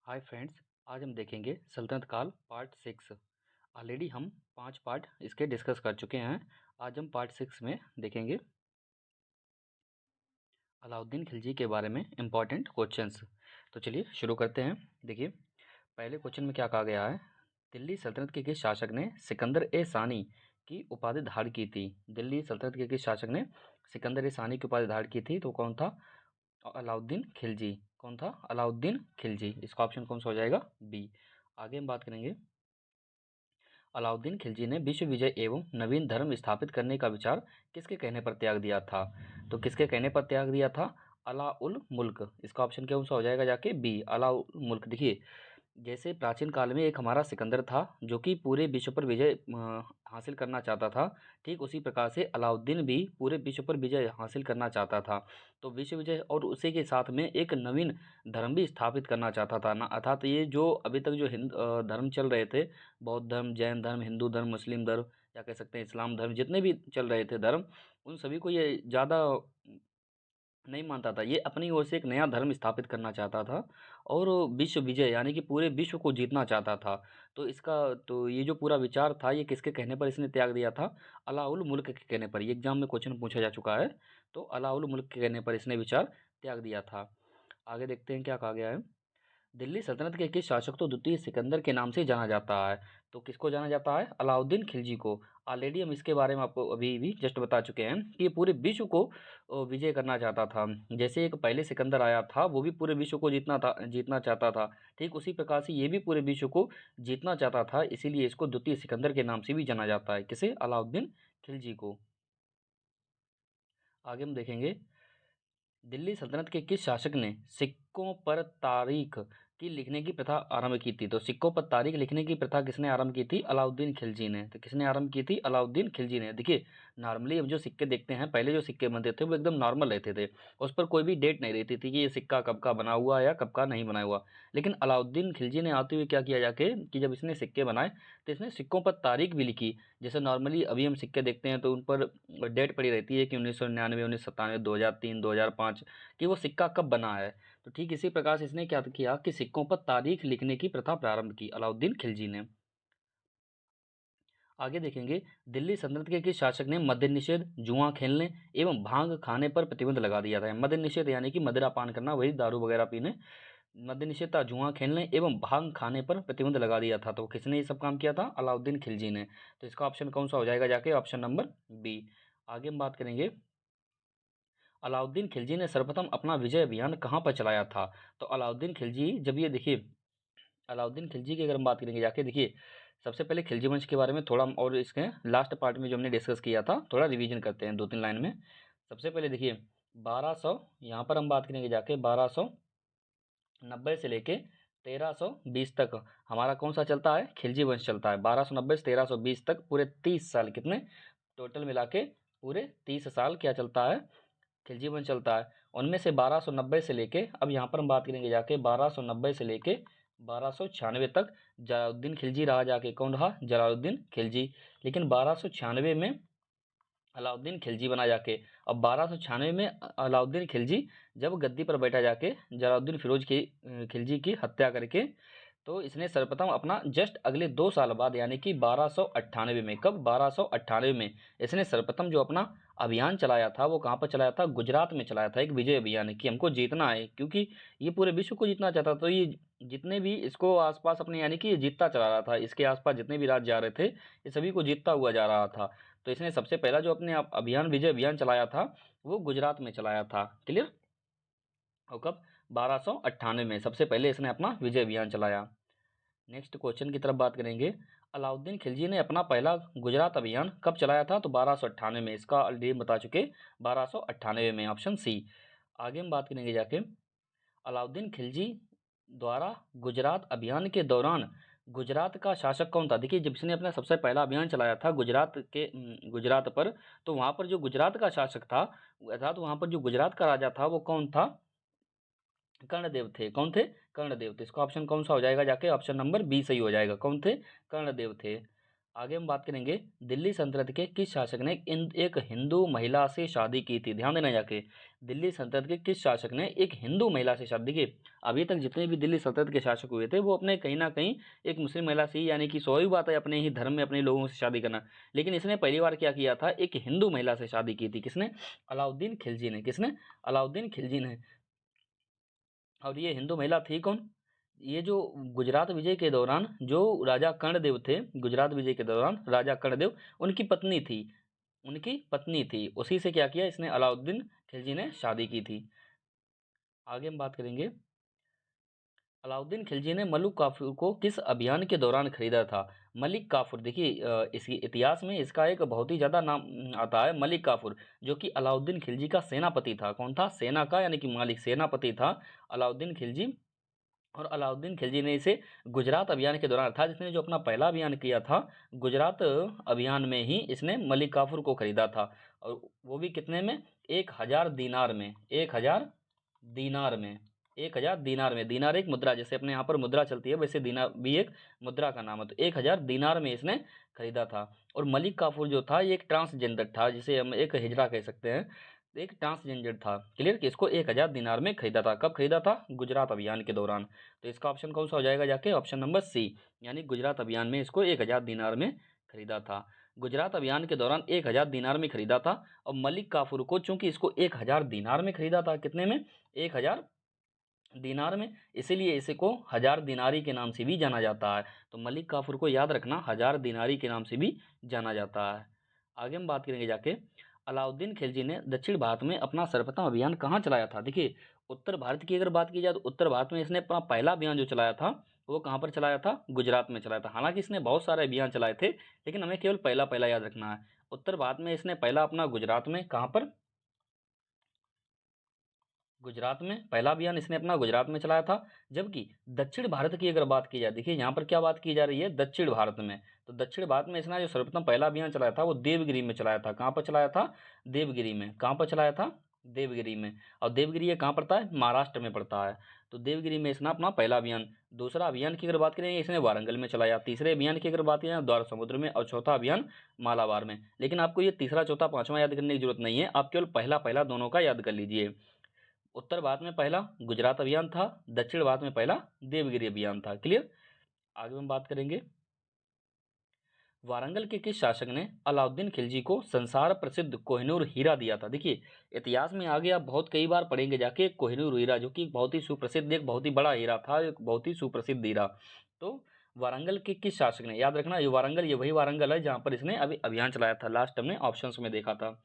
Hi friends, आज हम देखेंगे सल्तनत काल पार्ट 6। ऑलरेडी हम 5 पार्ट इसके डिस्कस कर चुके हैं। आज हम पार्ट 6 में देखेंगे अलाउद्दीन खिलजी के बारे में इम्पॉर्टेंट क्वेश्चंस। तो चलिए शुरू करते हैं। देखिए, पहले क्वेश्चन में क्या कहा गया है। दिल्ली सल्तनत के किस शासक ने सिकंदर ए सानी की उपाधि धारण की थी। दिल्ली सल्तनत के किस शासक ने सिकंदर ए सानी की उपाधि धारण की थी, तो कौन था? अलाउद्दीन खिलजी। कौन था? अलाउद्दीन खिलजी। इसका ऑप्शन कौन सा हो जाएगा? बी। आगे हम बात करेंगे, अलाउद्दीन खिलजी ने विश्व विजय एवं नवीन धर्म स्थापित करने का विचार किसके कहने पर त्याग दिया था? तो किसके कहने पर त्याग दिया था? अलाउल मुल्क। इसका ऑप्शन कौन सा हो जाएगा? जाके बी, अलाउल मुल्क। देखिए, जैसे प्राचीन काल में एक हमारा सिकंदर था जो कि पूरे विश्व पर विजय हासिल करना चाहता था, ठीक उसी प्रकार से अलाउद्दीन भी पूरे विश्व पर विजय हासिल करना चाहता था। तो विश्व विजय और उसी के साथ में एक नवीन धर्म भी स्थापित करना चाहता था ना, अर्थात ये जो अभी तक जो धर्म चल रहे थे, बौद्ध धर्म, जैन धर्म, हिंदू धर्म, मुस्लिम धर्म, या कह सकते हैं इस्लाम धर्म, जितने भी चल रहे थे धर्म, उन सभी को ये ज़्यादा नहीं मानता था। ये अपनी ओर से एक नया धर्म स्थापित करना चाहता था और विश्व विजय यानी कि पूरे विश्व को जीतना चाहता था। तो ये जो पूरा विचार था, ये किसके कहने पर इसने त्याग दिया था? अलाउल मुल्क के कहने पर। ये एग्जाम में क्वेश्चन पूछा जा चुका है। तो अलाउल मुल्क के कहने पर इसने विचार त्याग दिया था। आगे देखते हैं क्या कहा गया है। दिल्ली सल्तनत के किस शासक को द्वितीय सिकंदर के नाम से जाना जाता है? तो किसको जाना जाता है? अलाउद्दीन खिलजी को। ऑलरेडी हम इसके बारे में आपको अभी भी जस्ट बता चुके हैं कि ये पूरे विश्व को विजय करना चाहता था। जैसे एक पहले सिकंदर आया था, वो भी पूरे विश्व को जीतना चाहता था, ठीक उसी प्रकार से ये भी पूरे विश्व को जीतना चाहता था। इसीलिए इसको द्वितीय सिकंदर के नाम से भी जाना जाता है। किसे? अलाउद्दीन खिलजी को। आगे हम देखेंगे, दिल्ली सल्तनत के किस शासक ने सिक्कों पर तारीख की लिखने की प्रथा आरंभ की थी? तो सिक्कों पर तारीख लिखने की प्रथा किसने आरंभ की थी? अलाउद्दीन खिलजी ने। तो किसने आरंभ की थी? अलाउद्दीन खिलजी ने। देखिए, नॉर्मली हम जो सिक्के देखते हैं, पहले जो सिक्के बनते थे वो एकदम नॉर्मल रहते थे, उस पर कोई भी डेट नहीं रहती थी कि ये सिक्का कब का बना हुआ या कब का नहीं बना हुआ। लेकिन अलाउद्दीन खिलजी ने आते हुए क्या किया जाके कि जब इसने सिक्के बनाए तो इसने सिक्कों पर तारीख भी लिखी। जैसे नॉर्मली अभी हम सिक्के देखते हैं तो उन पर डेट पड़ी रहती है कि 1999, 1997, 2003, 2005, कि वो सिक्का कब बना है। तो ठीक इसी प्रकार से इसने क्या किया कि सिक्कों पर तारीख लिखने की प्रथा प्रारंभ की, अलाउद्दीन खिलजी ने। आगे देखेंगे, दिल्ली सल्तनत के किस शासक ने मद्य निषेध, जुआ खेलने एवं भांग खाने पर प्रतिबंध लगा दिया था? मद्य निषेध यानी कि मदिरा पान करना, वही दारू वगैरह पीने। मद्य निषेध था, जुआ खेलने एवं भांग खाने पर प्रतिबंध लगा दिया था। तो किसने ये सब काम किया था? अलाउद्दीन खिलजी ने। तो इसका ऑप्शन कौन सा हो जाएगा? जाके ऑप्शन नंबर बी। आगे हम बात करेंगे, अलाउद्दीन खिलजी ने सर्वप्रथम अपना विजय अभियान कहाँ पर चलाया था? तो अलाउद्दीन खिलजी जब ये देखिए, अलाउद्दीन खिलजी की अगर हम बात करेंगे, जाके देखिए, सबसे पहले खिलजी वंश के बारे में थोड़ा और इसके लास्ट पार्ट में जो हमने डिस्कस किया था, थोड़ा रिवीजन करते हैं 2-3 लाइन में। सबसे पहले देखिए, 1200, यहाँ पर हम बात करेंगे जाके 1290 से लेके 1320 तक हमारा कौन सा चलता है? खिलजी वंश चलता है। 1290 से 1320 तक पूरे 30 साल, कितने टोटल मिला के? पूरे 30 साल क्या चलता है? खिलजी वंश चलता है। उनमें से 1290 से लेके, अब यहाँ पर हम बात करेंगे जाके 1290 से लेके 1296 तक जलालुद्दीन खिलजी रहा। जाके कौन रहा? जलालुद्दीन खिलजी। लेकिन 1296 में अलाउद्दीन खिलजी बना जाके। अब 1296 में अलाउद्दीन खिलजी जब गद्दी पर बैठा जाके जलालुद्दीन फिरोज की खिलजी की हत्या करके, तो इसने सर्वप्रथम अपना जस्ट अगले 2 साल बाद यानी कि 1298 में, कब? 1298 में इसने सर्वप्रथम जो अपना अभियान चलाया था वो कहाँ पर चलाया था? गुजरात में चलाया था। एक विजय अभियान कि हमको जीतना है, क्योंकि ये पूरे विश्व को जीतना चाहता था। तो ये जितने भी इसको आसपास अपने यानी कि ये जीतता चला रहा था, इसके आसपास जितने भी राज्य आ रहे थे ये सभी को जीतता हुआ जा रहा था। तो इसने सबसे पहला जो अपने अभियान, विजय अभियान चलाया था, वो गुजरात में चलाया था। क्लियर? और कब? 1298 में सबसे पहले इसने अपना विजय अभियान चलाया। नेक्स्ट क्वेश्चन की तरफ बात करेंगे, अलाउद्दीन खिलजी ने अपना पहला गुजरात अभियान कब चलाया था? तो 1298 में। इसका ऑलरेडी हम बता चुके, 1298 में, ऑप्शन सी। आगे हम बात करेंगे जाके, अलाउद्दीन खिलजी द्वारा गुजरात अभियान के दौरान गुजरात का शासक कौन था? देखिए, जब इसने अपना सबसे पहला अभियान चलाया था गुजरात पर, तो वहाँ पर जो गुजरात का शासक था, अर्थात वहाँ पर जो गुजरात का राजा था, वो कौन था? कर्णदेव थे। कौन थे? कर्णदेव थे। इसका ऑप्शन कौन सा हो जाएगा? जाके ऑप्शन नंबर बी सही हो जाएगा। कौन थे? कर्णदेव थे। आगे हम बात करेंगे दिल्ली सल्तनत के किस शासक ने एक हिंदू महिला से शादी की थी। ध्यान देना जाके, दिल्ली सल्तनत के किस शासक ने एक हिंदू महिला से शादी की। अभी तक जितने भी दिल्ली सल्तनत के शासक हुए थे वो अपने कहीं ना कहीं एक मुस्लिम महिला से ही, यानी कि स्वाभाविक बात है अपने ही धर्म में अपने लोगों से शादी करना, लेकिन इसने पहली बार क्या किया था, एक हिंदू महिला से शादी की थी। किसने? अलाउद्दीन खिलजी ने। किसने? अलाउद्दीन खिलजी ने। और ये हिंदू महिला थी कौन? ये जो गुजरात विजय के दौरान जो राजा कर्णदेव थे, गुजरात विजय के दौरान राजा कर्णदेव उनकी पत्नी थी, उनकी पत्नी थी। उसी से क्या किया इसने, अलाउद्दीन खिलजी ने शादी की थी। आगे हम बात करेंगे, अलाउद्दीन खिलजी ने मलिक काफूर को किस अभियान के दौरान खरीदा था। मलिक काफूर, देखिए इसी इतिहास में इसका एक बहुत ही ज़्यादा नाम आता है, मलिक काफूर, जो कि अलाउद्दीन खिलजी का सेनापति था। कौन था? सेना का, यानी कि मालिक, सेनापति था अलाउद्दीन खिलजी। और अलाउद्दीन खिलजी ने इसे गुजरात अभियान के दौरान, अर्थात इसने जो अपना पहला अभियान किया था गुजरात अभियान में ही इसने मलिक काफूर को खरीदा था। और वो भी कितने में? 1000 दीनार में। 1000 दीनार में। 1000 दीनार में। दीनार एक मुद्रा, जैसे अपने यहाँ पर मुद्रा चलती है वैसे दीनार भी एक मुद्रा का नाम है। तो 1000 दीनार में इसने खरीदा था। और मलिक काफूर जो था ये एक ट्रांसजेंडर था, जिसे हम एक हिजड़ा कह सकते हैं। एक ट्रांसजेंडर था। क्लियर कि इसको 1000 दीनार में खरीदा था। कब खरीदा था? गुजरात अभियान के दौरान। तो इसका ऑप्शन कौन सा हो जाएगा जाके? ऑप्शन नंबर सी, यानी गुजरात अभियान में इसको 1000 दीनार में खरीदा था। गुजरात अभियान के दौरान 1000 दीनार में खरीदा था। और मलिक काफूर को चूंकि इसको 1000 दीनार में खरीदा था, कितने में? 1000 दीनार में, इसीलिए इसे को 1000 दीनारी के नाम से भी जाना जाता है। तो मलिक काफूर को याद रखना, 1000 दीनारी के नाम से भी जाना जाता है। आगे हम बात करेंगे जाके, अलाउद्दीन खिलजी ने दक्षिण भारत में अपना सर्वप्रथम अभियान कहाँ चलाया था। देखिए, उत्तर भारत की अगर बात की जाए तो उत्तर भारत में इसने अपना पहला अभियान जो चलाया था वो कहाँ पर चलाया था? गुजरात में चलाया था। हालांकि इसने बहुत सारे अभियान चलाए थे, लेकिन हमें केवल पहला पहला याद रखना है। उत्तर भारत में इसने पहला अपना गुजरात में, कहाँ पर? गुजरात में पहला अभियान इसने अपना गुजरात में चलाया था। जबकि दक्षिण भारत की अगर बात की जाए, देखिए यहाँ पर क्या बात की जा रही है, दक्षिण भारत में। तो दक्षिण भारत में इसने जो सर्वप्रथम पहला अभियान चलाया था वो देवगिरी में चलाया था। कहाँ पर चलाया था? देवगिरी में। कहाँ पर चलाया था? देवगिरी में। और देवगिरी ये कहाँ पड़ता है? महाराष्ट्र में पड़ता है। तो देवगिरी में इसने अपना पहला अभियान। दूसरा अभियान की अगर बात करें इसने वारंगल में चलाया। तीसरे अभियान की अगर बात करें द्वार समुद्र में। और चौथा अभियान मालाबार में। लेकिन आपको ये तीसरा चौथा पांचवा याद करने की जरूरत नहीं है, आप केवल पहला पहला दोनों का याद कर लीजिए। उत्तर भारत में पहला गुजरात अभियान था, दक्षिण भारत में पहला देवगिरी अभियान था। क्लियर? आगे हम बात करेंगे, वारंगल के किस शासक ने अलाउद्दीन खिलजी को संसार प्रसिद्ध कोहिनूर हीरा दिया था। देखिए, इतिहास में आगे आप बहुत कई बार पढ़ेंगे जाके कोहिनूर हीरा, जो कि एक बहुत ही सुप्रसिद्ध, एक बहुत ही बड़ा हीरा था, एक बहुत ही सुप्रसिद्ध हीरा। तो वारंगल के किस शासक ने, याद रखना, ये वारंगल, ये वही वारंगल है जहां पर इसने अभी अभियान चलाया था। लास्ट हमने ऑप्शंस में देखा था।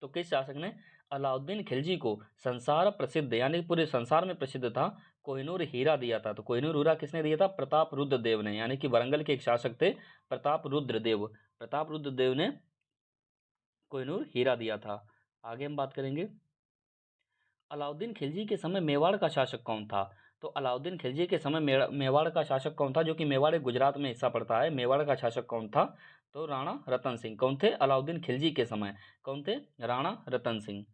तो किस शासक ने अलाउद्दीन खिलजी को संसार प्रसिद्ध, यानी पूरे संसार में प्रसिद्ध था, कोहिनूर हीरा दिया था। तो कोहिनूर हीरा किसने दिया था? प्रताप रुद्र देव ने, यानी कि वरंगल के एक शासक थे प्रताप रुद्र देव। प्रताप रुद्र देव ने कोहिनूर हीरा दिया था। आगे हम बात करेंगे, अलाउद्दीन खिलजी के समय मेवाड़ का शासक कौन था। तो अलाउद्दीन खिलजी के समय मेवाड़ का शासक कौन था, जो कि मेवाड़ गुजरात में हिस्सा पड़ता है। मेवाड़ का शासक कौन था? तो राणा रतन सिंह। कौन थे अलाउद्दीन खिलजी के समय? कौन थे? राणा रतन सिंह।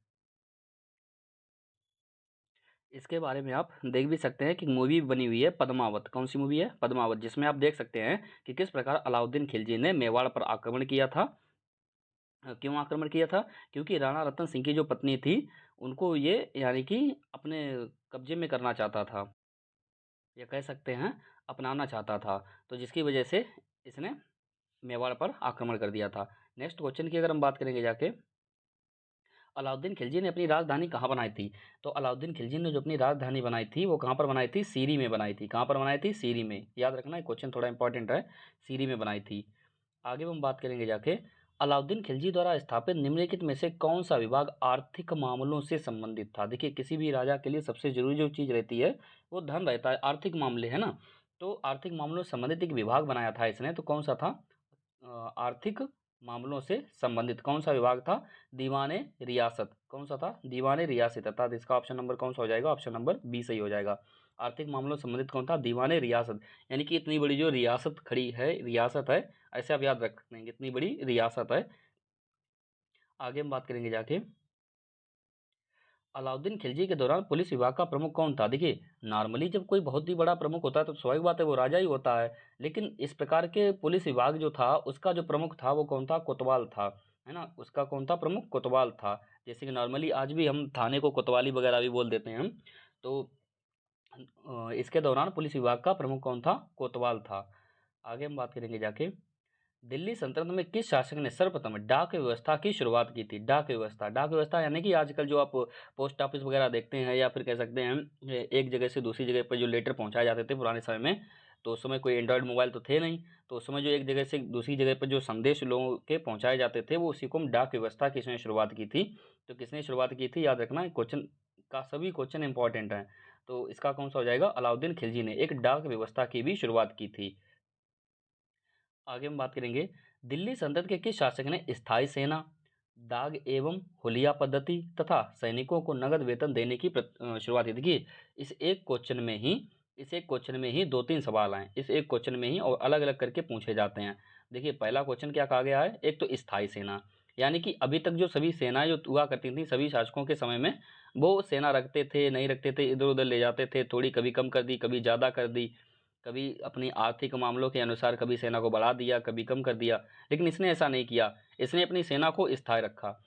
इसके बारे में आप देख भी सकते हैं कि मूवी बनी हुई है पद्मावत। कौन सी मूवी है? पद्मावत, जिसमें आप देख सकते हैं कि किस प्रकार अलाउद्दीन खिलजी ने मेवाड़ पर आक्रमण किया था। क्यों आक्रमण किया था? क्योंकि राणा रतन सिंह की जो पत्नी थी उनको ये, यानी कि अपने कब्जे में करना चाहता था, या कह सकते हैं अपनाना चाहता था। तो जिसकी वजह से इसने मेवाड़ पर आक्रमण कर दिया था। नेक्स्ट क्वेश्चन की अगर हम बात करेंगे जाके, अलाउद्दीन खिलजी ने अपनी राजधानी कहाँ बनाई थी। तो अलाउद्दीन खिलजी ने जो अपनी राजधानी बनाई थी वो कहाँ पर बनाई थी? सीरी में बनाई थी। कहाँ पर बनाई थी? सीरी में। याद रखना, ये क्वेश्चन थोड़ा इंपॉर्टेंट है। सीरी में बनाई थी। आगे हम बात करेंगे जाके, अलाउद्दीन खिलजी द्वारा स्थापित निम्नलिखित में से कौन सा विभाग आर्थिक मामलों से संबंधित था। देखिए, किसी भी राजा के लिए सबसे जरूरी जो चीज़ रहती है वो धन रहता है, आर्थिक मामले, है ना। तो आर्थिक मामलों से संबंधित एक विभाग बनाया था इसने। तो कौन सा था? आर्थिक मामलों से संबंधित कौन सा विभाग था? दीवाने रियासत। कौन सा था? दीवाने रियासत। अर्थात इसका ऑप्शन नंबर कौन सा हो जाएगा? ऑप्शन नंबर बी सही हो जाएगा। आर्थिक मामलों से संबंधित कौन था? दीवाने रियासत। यानी कि इतनी बड़ी जो रियासत खड़ी है, रियासत है, ऐसे आप याद रख सकते हैं, इतनी बड़ी रियासत है। आगे हम बात करेंगे जाके, अलाउद्दीन खिलजी के दौरान पुलिस विभाग का प्रमुख कौन था? देखिए, नॉर्मली जब कोई बहुत ही बड़ा प्रमुख होता है तो स्वाभाविक बात है वो राजा ही होता है। लेकिन इस प्रकार के पुलिस विभाग जो था उसका जो प्रमुख था वो कौन था? कोतवाल था, है ना? उसका कौन था प्रमुख? कोतवाल था। जैसे कि नॉर्मली आज भी हम थाने को कोतवाली वगैरह भी बोल देते हैं हम। तो इसके दौरान पुलिस विभाग का प्रमुख कौन था? कोतवाल था। आगे हम बात करेंगे जाके, दिल्ली सल्तनत में किस शासक ने सर्वप्रथम डाक व्यवस्था की शुरुआत की थी? डाक व्यवस्था यानी कि आजकल जो आप पोस्ट ऑफिस वगैरह देखते हैं या फिर कह सकते हैं एक जगह से दूसरी जगह पर जो लेटर पहुंचाए जाते थे पुराने समय में, तो उस समय कोई एंड्रॉयड मोबाइल तो थे नहीं। तो उस समय जो एक जगह से दूसरी जगह पर जो संदेश लोगों के पहुंचाए जाते थे वो उसी को हम डाक व्यवस्था किसने शुरुआत की थी? तो किसने शुरुआत की थी? याद रखना, क्वेश्चन का सभी क्वेश्चन इंपॉर्टेंट हैं। तो इसका कौन सा हो जाएगा? अलाउद्दीन खिलजी ने एक डाक व्यवस्था की भी शुरुआत की थी। आगे हम बात करेंगे, दिल्ली सल्तनत के किस शासक ने स्थायी सेना, दाग एवं हुलिया पद्धति तथा सैनिकों को नगद वेतन देने की शुरुआत की? देखिए, इस एक क्वेश्चन में ही इस एक क्वेश्चन में ही दो तीन सवाल आए, इस एक क्वेश्चन में ही, और अलग अलग करके पूछे जाते हैं। देखिए, पहला क्वेश्चन क्या कहा गया है? एक तो स्थायी सेना, यानी कि अभी तक जो सभी सेनाएं जो हुआ करती थी सभी शासकों के समय में, वो सेना रखते थे नहीं रखते थे, इधर उधर ले जाते थे, थोड़ी कभी कम कर दी कभी ज़्यादा कर दी, कभी अपनी आर्थिक मामलों के अनुसार कभी सेना को बढ़ा दिया कभी कम कर दिया। लेकिन इसने ऐसा नहीं किया, इसने अपनी सेना को स्थायी रखा।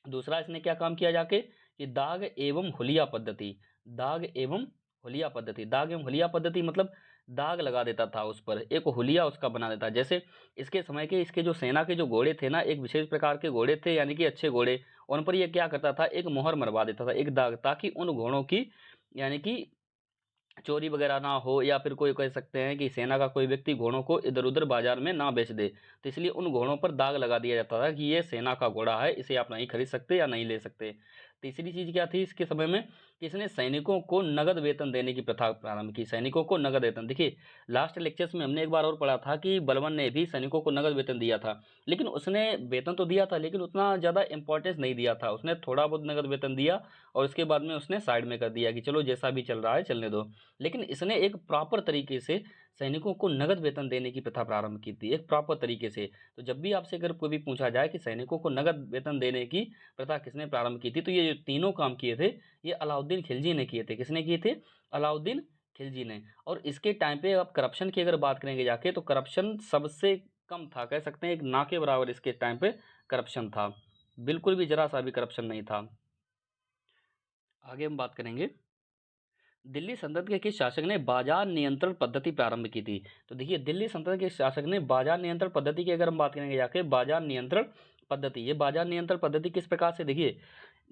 दूसरा इसने क्या काम किया जाके, कि दाग एवं हुलिया पद्धति, दाग एवं दाग एवं हुलिया पद्धति मतलब दाग लगा देता था उस पर, एक हुलिया उसका बना देता। जैसे इसके समय के इसके जो सेना के जो घोड़े थे ना, एक विशेष प्रकार के घोड़े थे यानी कि अच्छे घोड़े, उन पर ये क्या करता था, एक मोहर मरवा देता था, एक दाग, ताकि उन घोड़ों की यानी कि चोरी वगैरह ना हो, या फिर कोई कह सकते हैं कि सेना का कोई व्यक्ति घोड़ों को इधर उधर बाजार में ना बेच दे। तो इसलिए उन घोड़ों पर दाग लगा दिया जाता था कि ये सेना का घोड़ा है, इसे आप नहीं खरीद सकते या नहीं ले सकते। तीसरी चीज क्या थी इसके समय में, कि इसने सैनिकों को नगद वेतन देने की प्रथा प्रारंभ की। सैनिकों को नगद वेतन, देखिए लास्ट लेक्चर्स में हमने एक बार और पढ़ा था कि बलबन ने भी सैनिकों को नगद वेतन दिया था, लेकिन उसने वेतन तो दिया था लेकिन उतना ज़्यादा इंपॉर्टेंस नहीं दिया था। उसने थोड़ा बहुत नगद वेतन दिया और उसके बाद में उसने साइड में कर दिया कि चलो जैसा भी चल रहा है चलने दो। लेकिन इसने एक प्रॉपर तरीके से सैनिकों को नगद वेतन देने की प्रथा प्रारंभ की थी, एक प्रॉपर तरीके से। तो जब भी आपसे अगर कोई भी पूछा जाए कि सैनिकों को नगद वेतन देने की प्रथा किसने प्रारंभ की थी, तो ये जो तीनों काम किए थे ये अलाउद्दीन खिलजी ने किए थे। किसने किए थे? अलाउद्दीन खिलजी ने। और इसके टाइम पे आप करप्शन की अगर बात करेंगे जाके, तो करप्शन सबसे कम था, कह सकते हैं एक ना के बराबर इसके टाइम पे करप्शन था, बिल्कुल भी जरा सा भी करप्शन नहीं था। आगे हम बात करेंगे, दिल्ली सल्तनत के किस शासक ने बाजार नियंत्रण पद्धति प्रारंभ की थी? तो देखिए, दिल्ली सल्तनत के शासक ने बाजार नियंत्रण पद्धति की अगर हम बात करेंगे जाके, बाजार नियंत्रण पद्धति, ये बाजार नियंत्रण पद्धति किस प्रकार से, देखिए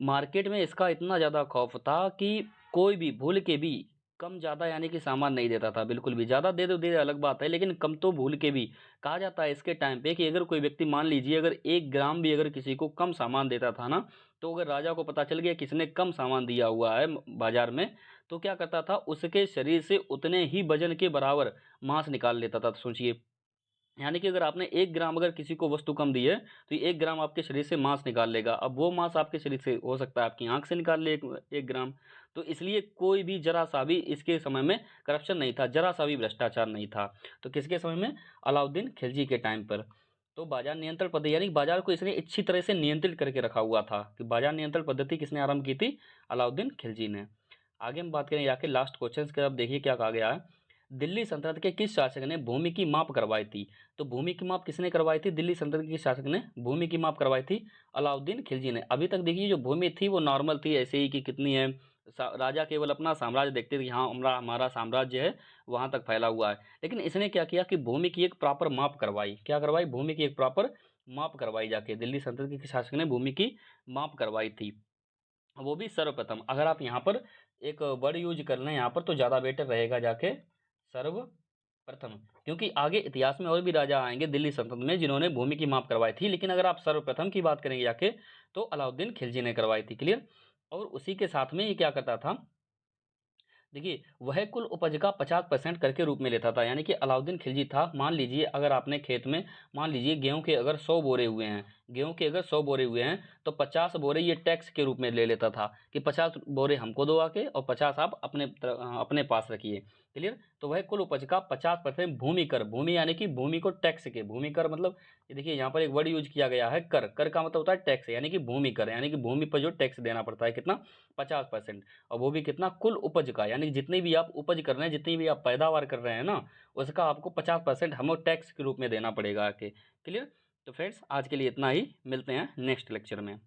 मार्केट में इसका इतना ज़्यादा खौफ था कि कोई भी भूल के भी कम ज़्यादा यानी कि सामान नहीं देता था, बिल्कुल भी। ज़्यादा दे दो दे अलग बात है, लेकिन कम तो भूल के भी। कहा जाता है इसके टाइम पे कि अगर कोई व्यक्ति मान लीजिए अगर 1 ग्राम भी अगर किसी को कम सामान देता था ना, तो अगर राजा को पता चल गया किसने कम सामान दिया हुआ है बाजार में, तो क्या करता था, उसके शरीर से उतने ही वजन के बराबर मांस निकाल लेता था। तो सोचिए, यानी कि अगर आपने 1 ग्राम अगर किसी को वस्तु कम दी है, तो ये 1 ग्राम आपके शरीर से मांस निकाल लेगा। अब वो मांस आपके शरीर से हो सकता है आपकी आंख से निकाल ले 1 ग्राम। तो इसलिए कोई भी जरा सा भी इसके समय में करप्शन नहीं था, जरा सा भी भ्रष्टाचार नहीं था। तो किसके समय में? अलाउद्दीन खिलजी के टाइम पर। तो बाजार नियंत्रण पद्धति यानी बाजार को इसने अच्छी तरह से नियंत्रित करके रखा हुआ था। कि बाजार नियंत्रण पद्धति किसने आरंभ की थी? अलाउद्दीन खिलजी ने। आगे हम बात करें जाके लास्ट क्वेश्चन की, अब देखिए क्या कहा गया है, दिल्ली सल्तनत के किस शासक ने भूमि की माप करवाई थी? तो भूमि की माप किसने करवाई थी? दिल्ली सल्तनत के शासक ने भूमि की माप करवाई थी? अलाउद्दीन खिलजी ने। अभी तक देखिए जो भूमि थी वो नॉर्मल थी, ऐसे ही कि कितनी है, राजा केवल अपना साम्राज्य देखते थे कि हाँ हमारा साम्राज्य है वहां तक फैला हुआ है। लेकिन इसने क्या किया कि भूमि की एक प्रॉपर माप करवाई। क्या करवाई? भूमि की एक प्रॉपर माप करवाई जाके, दिल्ली सल्तनत के शासक ने भूमि की माप करवाई थी, वो भी सर्वप्रथम। अगर आप यहाँ पर एक वर्ड यूज कर लें यहाँ पर तो ज़्यादा बेटर रहेगा जाके, सर्वप्रथम। क्योंकि आगे इतिहास में और भी राजा आएंगे दिल्ली सल्तनत में जिन्होंने भूमि की माप करवाई थी, लेकिन अगर आप सर्वप्रथम की बात करेंगे जाके, तो अलाउद्दीन खिलजी ने करवाई थी। क्लियर? और उसी के साथ में ये क्या करता था, देखिए वह कुल उपज का 50% कर के रूप में लेता था। यानी कि अलाउद्दीन खिलजी था, मान लीजिए अगर आपने खेत में, मान लीजिए गेहूं के अगर 100 बोरे हुए हैं, गेहूं के अगर 100 बोरे हुए हैं, तो 50 बोरे ये टैक्स के रूप में ले लेता था कि 50 बोरे हमको दो आके और 50 आप अपने पास रखिए। क्लियर। तो वह कुल उपज का 50% भूमि कर, भूमि यानी कि भूमि को टैक्स के, भूमि कर मतलब ये देखिए यहाँ पर एक वर्ड यूज किया गया है कर, कर का मतलब होता है टैक्स, यानी कि भूमि कर यानी कि भूमि पर जो टैक्स देना पड़ता है कितना 50%। और वो भी कितना कुल उपज का, यानी जितनी भी आप उपज कर रहे हैं, जितनी भी आप पैदावार कर रहे हैं ना, उसका आपको 50% हमें टैक्स के रूप में देना पड़ेगा आके। क्लियर। तो फ्रेंड्स आज के लिए इतना ही, मिलते हैं नेक्स्ट लेक्चर में।